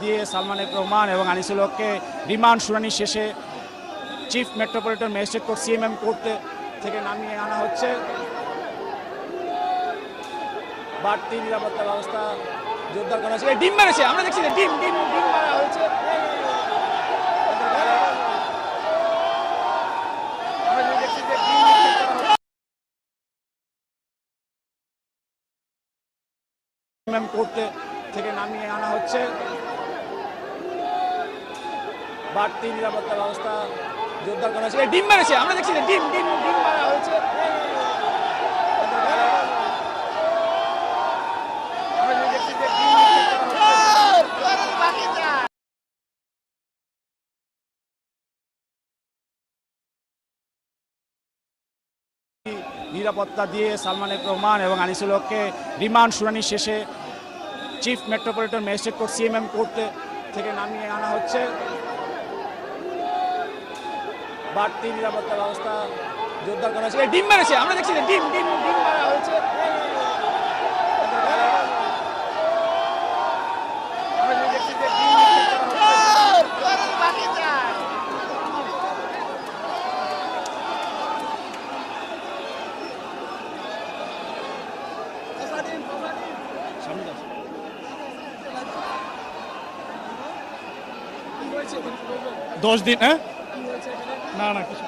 দিয়ে সালমান এফ রহমান এবং আনিসুল হককে রিমান্ড শুনানি শেষে chief metropolitan magistrate court CMM court থেকে নামিয়ে আনা হচ্ছে। বাড়তি নিরাপত্তা ব্যবস্থা জোরদার করা হয়েছে। ডিম মেরেছে, আমরা দেখছি যে ডিম ডিম ডিম মারা হয়েছে। কোর্ট থেকে নামিয়ে আনা হচ্ছে। বাড়তি নিরাপত্তা ব্যবস্থা জোরদার করা হয়েছে। ডিম মেরেছে, আমরা দেখছি যে ডিম ডিম ডিম মারা হয়েছে। নিরাপত্তা দিয়ে সালমান এফ রহমান এবং আনিসুল হককে রিমান্ড শুনানি শেষে chief metropolitan magistrate court CMM court থেকে নামিয়ে আনা হচ্ছে। বাড়তি নিরাপত্তা ব্যবস্থা জোরদার করা হয়েছে। ডিম মেরেছে, আমরা দেখছি যে ডিম ডিম ডিম মারা হয়েছে। দশ দিন, হ্যাঁ, না না কিছু